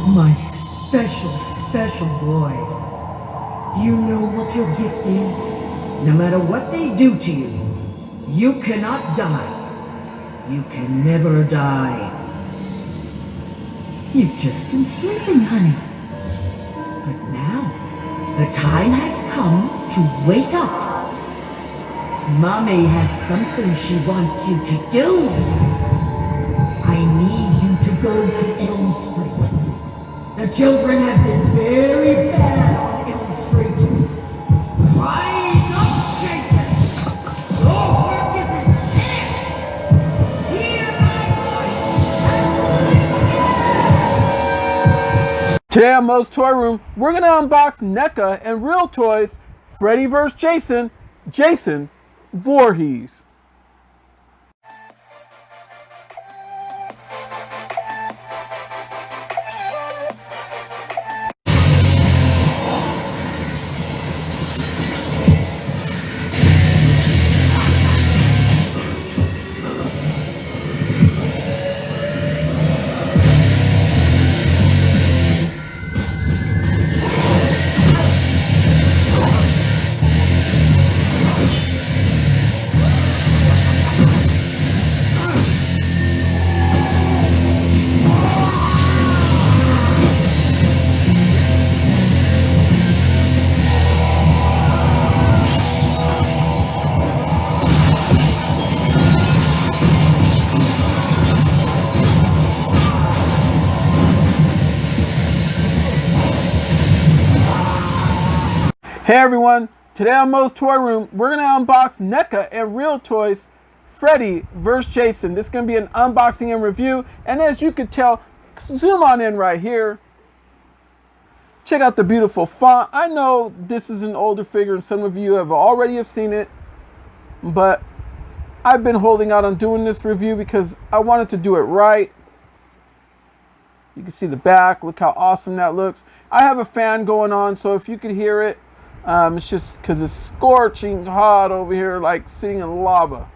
My special, special boy. Do you know what your gift is? No matter what they do to you, you cannot die. You can never die. You've just been sleeping, honey. But now, the time has come to wake up. Mommy has something she wants you to do. I need you to go to Elm Street. The children have been very bad on Elm Street. Rise up, Jason! Your work isn't finished! Hear my voice and live again! Today on Moe's Toy Room, we're going to unbox NECA and REEL Toys, Freddy vs. Jason, Jason Voorhees. Hey everyone, today on Moe's Toy Room, we're going to unbox NECA and REEL Toys, Freddy vs. Jason. This is going to be an unboxing and review, and as you can tell, zoom on in right here. Check out the beautiful font. I know this is an older figure and some of you already have seen it, but I've been holding out on doing this review because I wanted to do it right. You can see the back, look how awesome that looks. I have a fan going on, so if you could hear it, it's just because it's scorching hot over here, like sitting in lava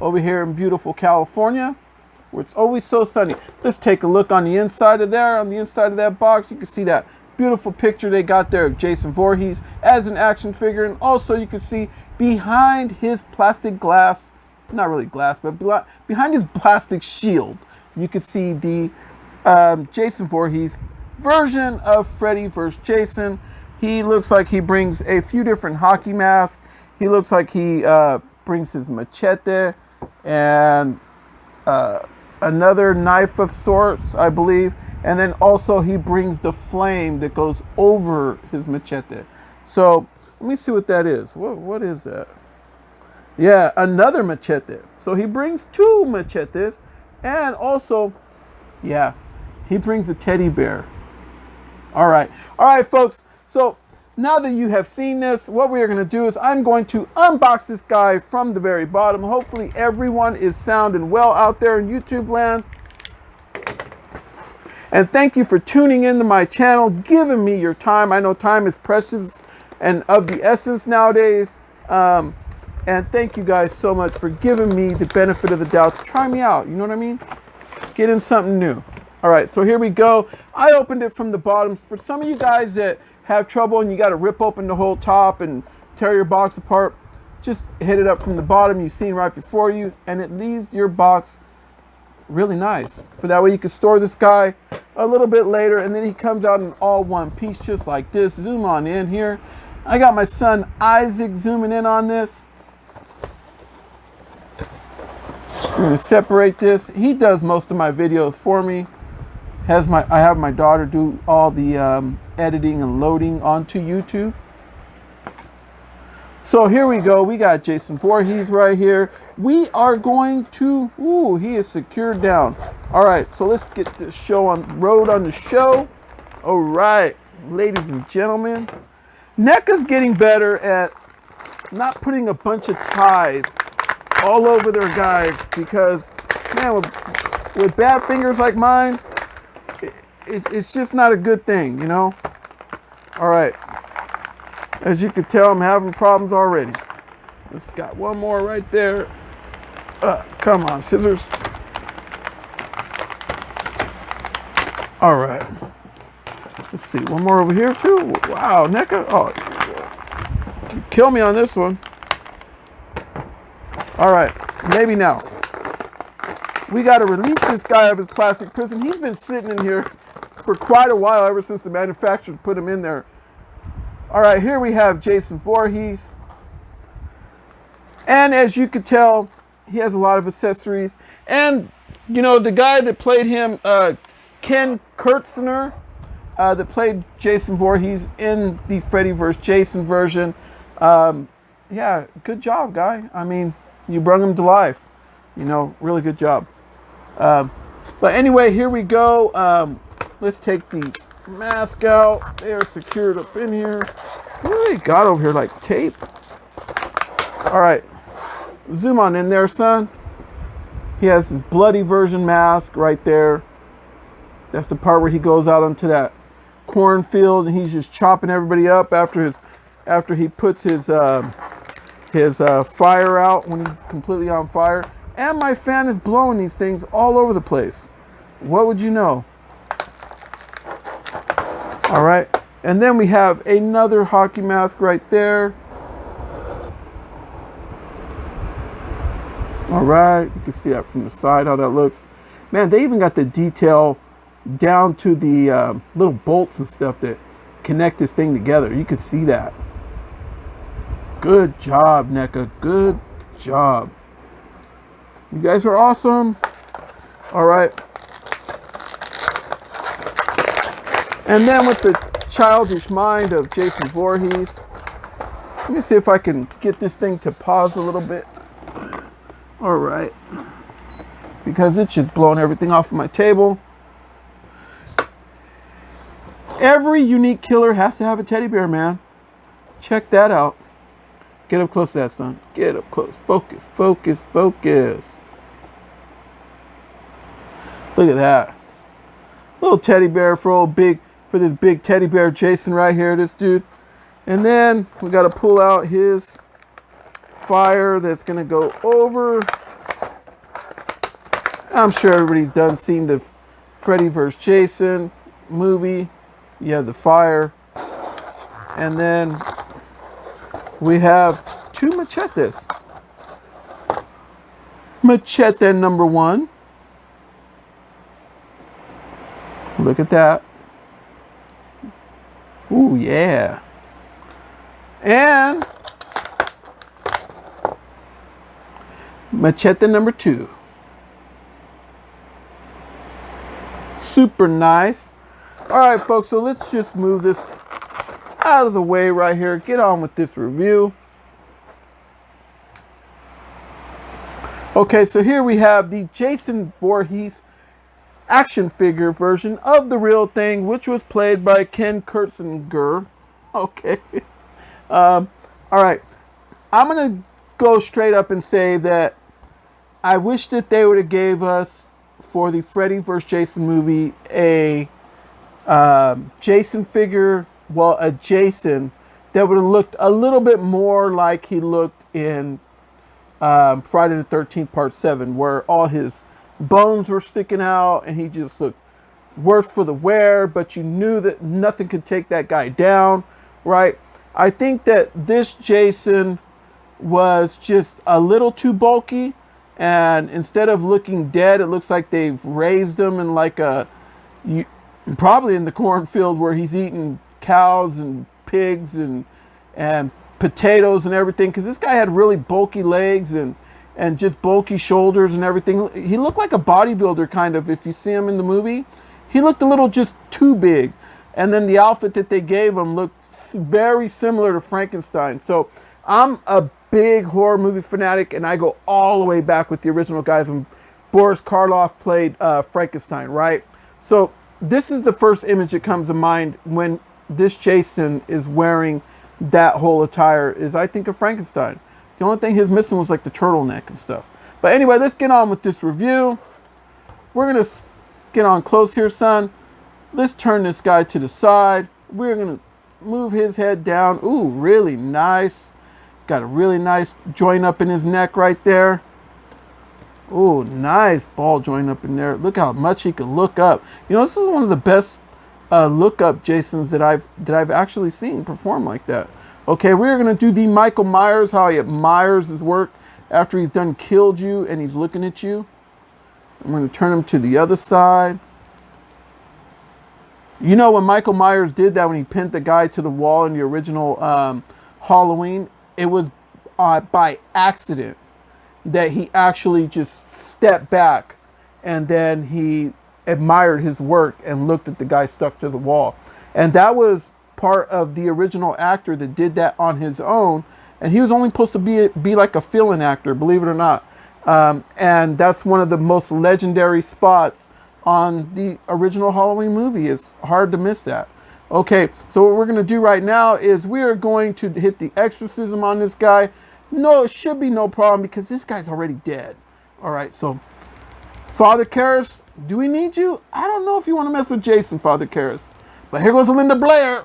over here in beautiful California, where it's always so sunny. Let's take a look on the inside of there. On the inside of that box, you can see that beautiful picture they got there of Jason Voorhees as an action figure. And also you can see behind his plastic glass, not really glass, but behind his plastic shield, you can see the Jason Voorhees version of Freddy vs. Jason. He looks like he brings a few different hockey masks. He looks like he brings his machete and another knife of sorts, I believe. And then also he brings the flame that goes over his machete. So let me see what that is. What is that? Yeah, another machete. So he brings two machetes. And also, yeah, he brings a teddy bear. All right, folks. So now that you have seen this, what we are going to do is I'm going to unbox this guy from the very bottom. Hopefully everyone is sound and well out there in YouTube land. And thank you for tuning into my channel, giving me your time. I know time is precious and of the essence nowadays. And thank you guys so much for giving me the benefit of the doubt to try me out. You know what I mean? Get in something new. All right, so here we go. I opened it from the bottom. For some of you guys that have trouble and you got to rip open the whole top and tear your box apart, just hit it up from the bottom. You've seen right before you, and it leaves your box really nice. For that way you can store this guy a little bit later, and then he comes out in all one piece just like this. Zoom on in here. I got my son Isaac zooming in on this. I'm going to separate this. He does most of my videos for me. I have my daughter do all the editing and loading onto YouTube. So here we go. We got Jason Voorhees right here. We are going to, he is secured down. All right, so let's get this show on the show. All right, ladies and gentlemen, NECA's getting better at not putting a bunch of ties all over their guys because, man, with bad fingers like mine, it's just not a good thing, you know? All right. As you can tell, I'm having problems already. Just got one more right there. Come on, scissors. All right. Let's see, one more over here too. Wow, NECA. Oh, you kill me on this one. All right, maybe now. We got to release this guy out of his plastic prison. He's been sitting in here for quite a while, ever since the manufacturer put him in there. All right, here we have Jason Voorhees. And as you could tell, he has a lot of accessories. And, you know, the guy that played him, Ken Kurtzner, that played Jason Voorhees in the Freddy vs. Jason version. Yeah, good job, guy. I mean, you brought him to life. You know, really good job. But anyway, here we go. Let's take these masks out. They're secured up in here. What do they got over here, like tape? All right, zoom on in there, son. He has his bloody version mask right there. That's the part where he goes out onto that cornfield and he's just chopping everybody up after he puts his fire out, when he's completely on fire. And my fan is blowing these things all over the place. What would you know? All right. And then we have another hockey mask right there. All right. You can see that from the side, how that looks. Man, they even got the detail down to the little bolts and stuff that connect this thing together. You could see that. Good job, NECA. Good job. You guys are awesome. All right. And then with the childish mind of Jason Voorhees, let me see if I can get this thing to pause a little bit. All right. Because it's just blowing everything off of my table. Every unique killer has to have a teddy bear, man. Check that out. Get up close to that, son. Get up close. Focus, focus, focus. Look at that. Little teddy bear for this big teddy bear Jason right here, this dude. And then we got to pull out his fire that's going to go over. I'm sure everybody's seen the Freddy vs. Jason movie. You have the fire. And then we have two machetes. Machete number 1. Look at that. Ooh, yeah. And machete number 2. Super nice. All right, folks, so let's just move this out of the way right here. Get on with this review. Okay, so here we have the Jason Voorhees action figure version of the real thing, which was played by Ken Kurtzner. Okay. All right. I'm going to go straight up and say that I wish that they would have gave us, for the Freddy vs. Jason movie, a Jason figure, well, a Jason that would have looked a little bit more like he looked in Friday the 13th Part 7, where all his bones were sticking out and he just looked worse for the wear, but you knew that nothing could take that guy down, right? I think that this Jason was just a little too bulky, and instead of looking dead, it looks like they've raised him in like probably in the cornfield where he's eating cows and pigs and potatoes and everything, because this guy had really bulky legs and just bulky shoulders and everything. He looked like a bodybuilder, kind of. If you see him in the movie, he looked a little just too big. And then the outfit that they gave him looked very similar to Frankenstein. So I'm a big horror movie fanatic, and I go all the way back with the original guys when Boris Karloff played Frankenstein, right? So this is the first image that comes to mind when this Jason is wearing that whole attire, is I think of Frankenstein. The only thing he was missing was like the turtleneck and stuff. But anyway, let's get on with this review. We're going to get on close here, son. Let's turn this guy to the side. We're going to move his head down. Ooh, really nice. Got a really nice joint up in his neck right there. Ooh, nice ball joint up in there. Look how much he can look up. You know, this is one of the best look-up Jasons that I've actually seen perform like that. Okay, we're gonna do the Michael Myers, how he admires his work after he's done killed you and he's looking at you. I'm gonna turn him to the other side. You know, when Michael Myers did that, when he pinned the guy to the wall in the original Halloween, it was by accident that he actually just stepped back and then he admired his work and looked at the guy stuck to the wall. And that was part of the original actor that did that on his own. And he was only supposed to be like a fill-in actor, believe it or not. And that's one of the most legendary spots on the original Halloween movie. It's hard to miss that. Okay, so what we're going to do right now is we are going to hit the exorcism on this guy. No, it should be no problem because this guy's already dead. All right, so Father Karras, do we need you? I don't know if you want to mess with Jason, Father Karras. But here goes Linda Blair.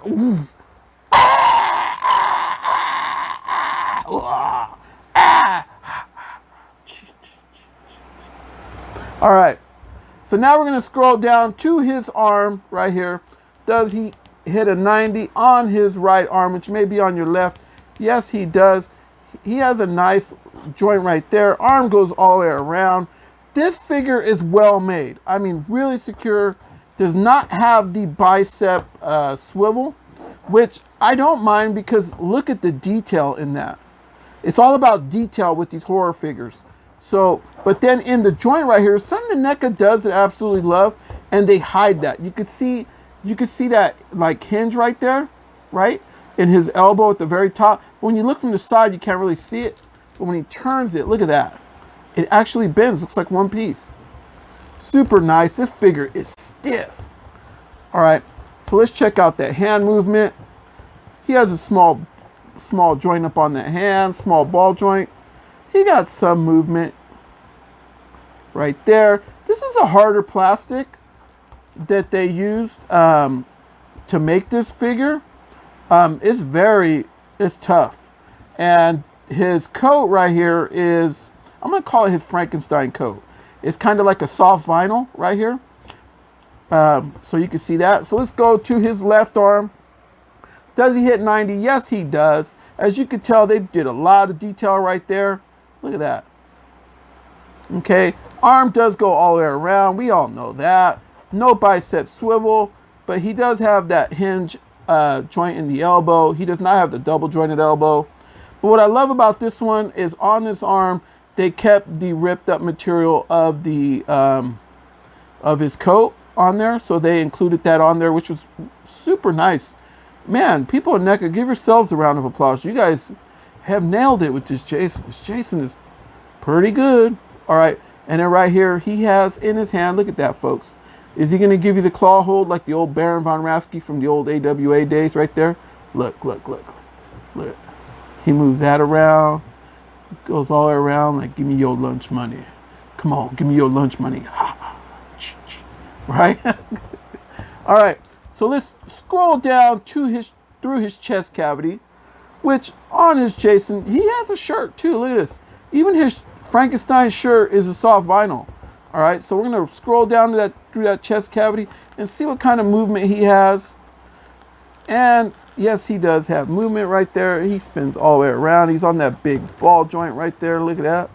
All right, so now we're going to scroll down to his arm right here. Does he hit a 90 on his right arm, which may be on your left? Yes, he does. He has a nice joint right there. Arm goes all the way around. This figure is well made. I mean, really secure. Does not have the bicep swivel, which I don't mind because look at the detail in that. It's all about detail with these horror figures. So, but then in the joint right here, something that NECA does that I absolutely love, and they hide that. You could see that like hinge right there, right? In his elbow at the very top. But when you look from the side, you can't really see it. But when he turns it, look at that. It actually bends, looks like one piece. Super nice. This figure is stiff. All right, so let's check out that hand movement. He has a small joint up on that hand, small ball joint. He got some movement right there. This is a harder plastic that they used to make this figure. It's tough. And his coat right here is, I'm gonna call it his Frankenstein coat. It's kind of like a soft vinyl right here. So you can see that. So let's go to his left arm. Does he hit 90? Yes, he does. As you can tell, they did a lot of detail right there. Look at that. Okay, arm does go all the way around. We all know that. No bicep swivel, but he does have that hinge joint in the elbow. He does not have the double jointed elbow. But what I love about this one is on this arm, they kept the ripped up material of the of his coat on there. So they included that on there, which was super nice. Man, people in NECA, give yourselves a round of applause. You guys have nailed it with this Jason. This Jason is pretty good. All right, and then right here, he has in his hand, look at that, folks. Is he going to give you the claw hold like the old Baron von Raschke from the old AWA days right there? Look, look, look, look. He moves that around, goes all the way around like, give me your lunch money. Come on, give me your lunch money. Right? All right, so let's scroll down to through his chest cavity, which on his Jason, he has a shirt too. Look at this. Even his Frankenstein shirt is a soft vinyl. All right, so we're gonna scroll down to through that chest cavity and see what kind of movement he has. And yes, he does have movement right there. He spins all the way around. He's on that big ball joint right there. Look at that.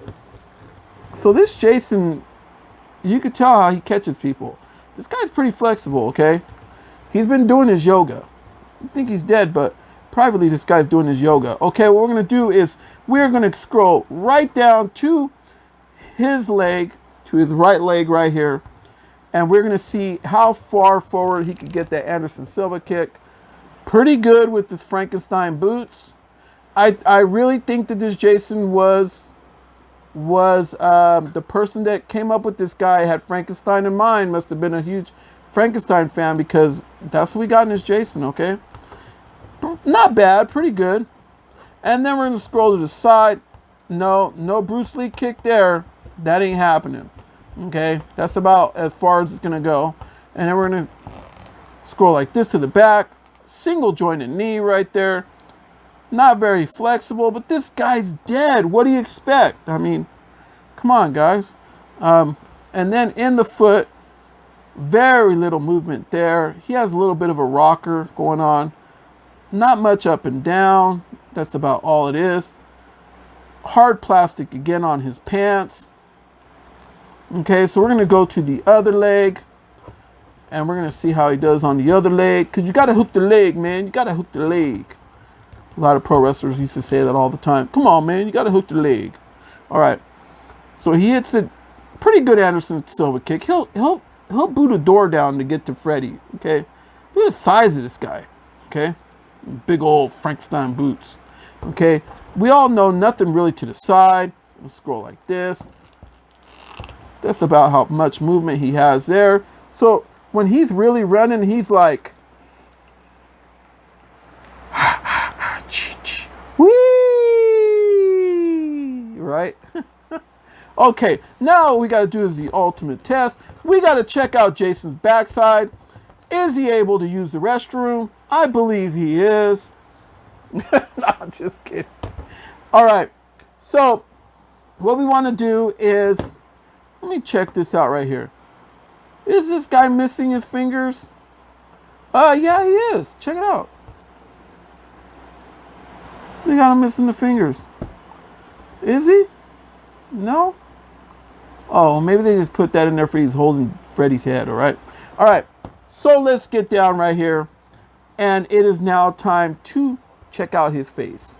So this Jason, you could tell how he catches people. This guy's pretty flexible, okay? He's been doing his yoga. I think he's dead, but privately this guy's doing his yoga. Okay, what we're gonna do is we're gonna scroll right down to his leg, to his right leg right here, and we're gonna see how far forward he could get that Anderson Silva kick. Pretty good with the Frankenstein boots. I really think that this Jason was the person that came up with this guy, had Frankenstein in mind, must have been a huge Frankenstein fan, because that's what we got in this Jason, okay? Not bad, pretty good. And then we're gonna scroll to the side. No Bruce Lee kick there. That ain't happening. Okay, that's about as far as it's gonna go. And then we're gonna scroll like this to the back. Single jointed knee right there. Not very flexible, but this guy's dead. What do you expect? I mean, come on, guys. And then in the foot, Very little movement there. He has a little bit of a rocker going on. Not much up and down. That's about all it is. Hard plastic again on his pants. Okay, so we're going to go to the other leg. And we're going to see how he does on the other leg. Because you got to hook the leg, man. You got to hook the leg. A lot of pro wrestlers used to say that all the time. Come on, man. You got to hook the leg. All right. So he hits it pretty good. Anderson Silva kick. He'll boot a door down to get to Freddy. Okay. Look at the size of this guy. Okay. Big old Frankenstein boots. Okay. We all know nothing really to the side. We'll scroll like this. That's about how much movement he has there. So when he's really running, he's like, whee, right? Okay, now what we got to do is the ultimate test. We got to check out Jason's backside. Is he able to use the restroom? I believe he is. No, just kidding. All right, so what we want to do is, let me check this out right here. Is this guy missing his fingers? Yeah, he is. Check it out. They got him missing the fingers. Is he? No? Oh, maybe they just put that in there for he's holding Freddy's head, all right? All right, so let's get down right here. And it is now time to check out his face.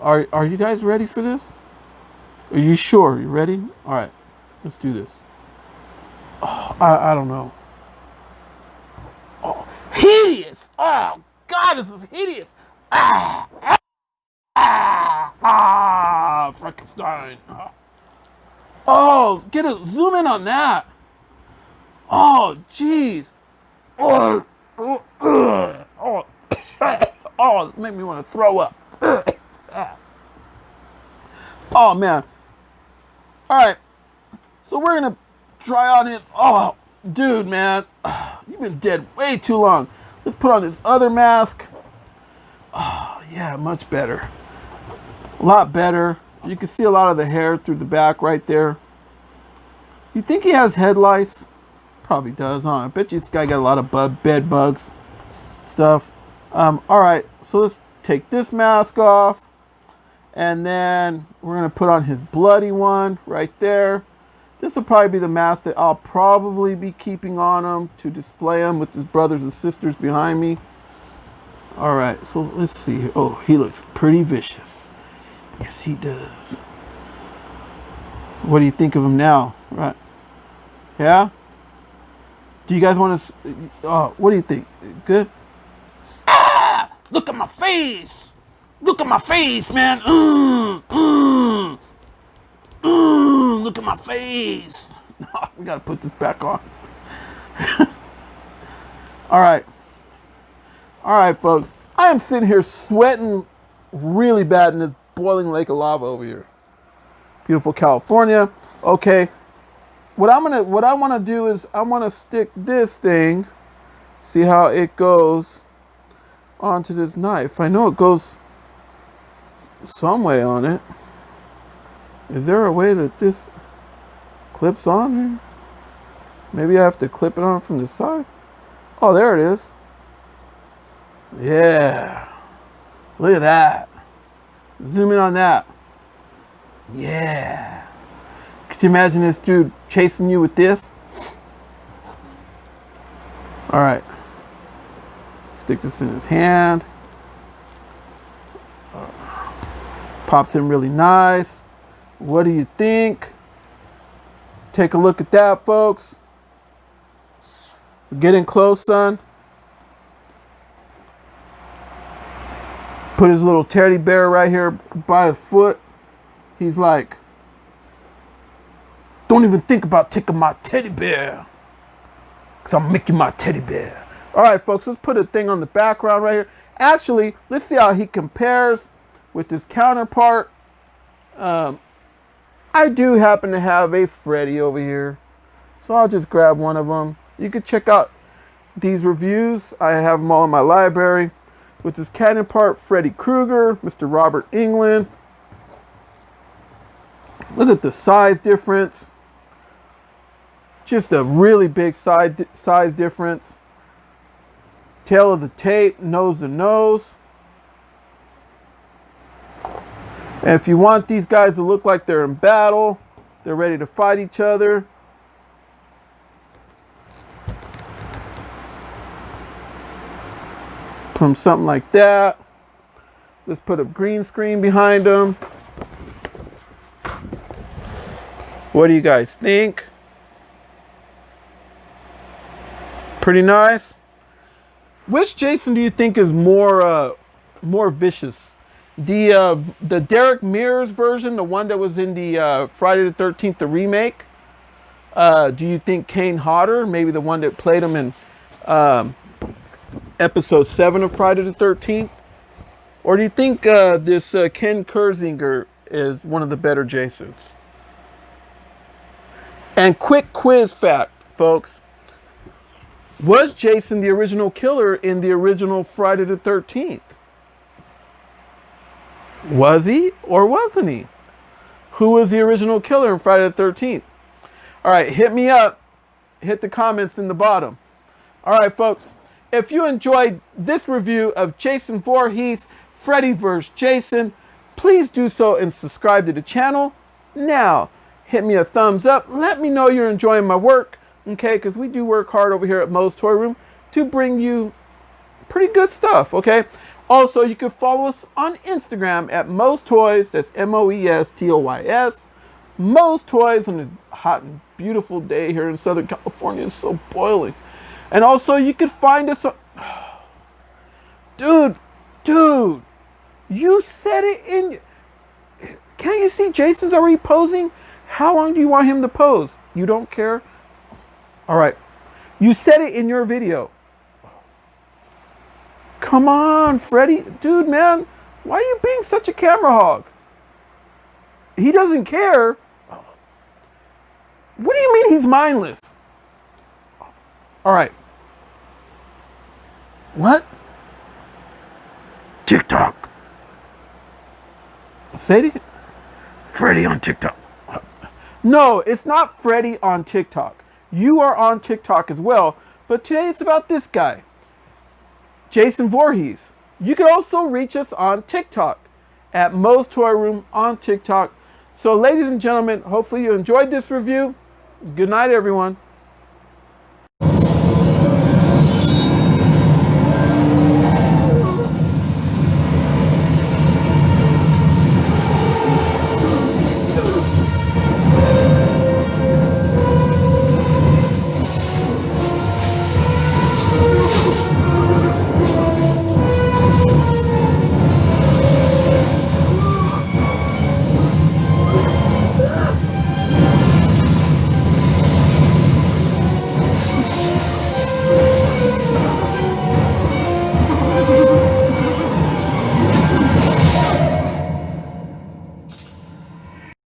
Are you guys ready for this? Are you sure? You ready? All right, let's do this. Oh, I don't know. Oh, hideous! Oh, God, this is hideous! Frankenstein. Oh, zoom in on that. Oh, jeez. Oh, it made me want to throw up. Oh, man. All right. So we're going to try on his. Oh, dude, man. You've been dead way too long. Let's put on this other mask. Oh, yeah, much better. A lot better. You can see a lot of the hair through the back right there. You think he has head lice? Probably does, huh? I bet you this guy got a lot of bed bugs stuff. All right, so let's take this mask off. And then we're going to put on his bloody one right there. This will probably be the mask that I'll probably be keeping on him to display him with his brothers and sisters behind me. All right, so let's see. Oh, he looks pretty vicious. Yes, he does. What do you think of him now? Right? Yeah? Do you guys want to... what do you think? Good? Ah! Look at my face! Look at my face, man! Look at my face! No, we gotta put this back on. Alright. Alright, folks. I am sitting here sweating really bad in this boiling lake of lava over here. Beautiful California. Okay. What I want to do is I want to stick this thing, see how it goes onto this knife. I know it goes some way on it. Is there a way that this clips on here? Maybe I have to clip it on from the side. Oh, there it is. Yeah. Look at that. Zoom in on that. Yeah. Could you imagine this dude chasing you with this? All right. Stick this in his hand. Pops in really nice. What do you think? Take a look at that, folks. Get in close, son. Put his little teddy bear right here by his foot. He's like, don't even think about taking my teddy bear, because I'm making my teddy bear. All right, folks, let's put a thing on the background right here. Actually, let's see how he compares with his counterpart. I do happen to have a Freddy over here, so I'll just grab one of them. You can check out these reviews. I have them all in my library. With his counterpart, Freddy Krueger, Mr. Robert Englund. Look at the size difference. Just a really big size difference. Tail of the tape, nose to nose. And if you want these guys to look like they're in battle, they're ready to fight each other, put them something like that. Let's put a green screen behind them. What do you guys think? Pretty nice. Which Jason do you think is more vicious? The Derek Mears version, the one that was in the Friday the 13th, the remake. Do you think Kane Hodder, maybe the one that played him in episode 7 of Friday the 13th? Or do you think this Ken Kersinger is one of the better Jasons? And quick quiz fact, folks. Was Jason the original killer in the original Friday the 13th? Was he or wasn't he? Who was the original killer in Friday the 13th? All right, hit me up. Hit the comments in the bottom. All right, folks. If you enjoyed this review of Jason Voorhees, Freddy vs. Jason, please do so and subscribe to the channel. Now, hit me a thumbs up. Let me know you're enjoying my work. Okay, because we do work hard over here at MOE'S Toy Room to bring you pretty good stuff, okay? Also, you can follow us on Instagram at MOE'S Toys. That's MOE'S. MOE'S Toys on this hot and beautiful day here in Southern California. It's so boiling. And also, you can find us on... Dude, you said it in... Can't you see Jason's already posing? How long do you want him to pose? You don't care? All right. You said it in your video. Come on, Freddy. Dude, man. Why are you being such a camera hog? He doesn't care. What do you mean he's mindless? All right. What? TikTok. Say it again. Freddy on TikTok. No, it's not Freddy on TikTok. You are on TikTok as well, but today it's about this guy, Jason Voorhees. You can also reach us on TikTok at MOE'S Toy Room on TikTok. So ladies and gentlemen, hopefully you enjoyed this review. Good night, everyone.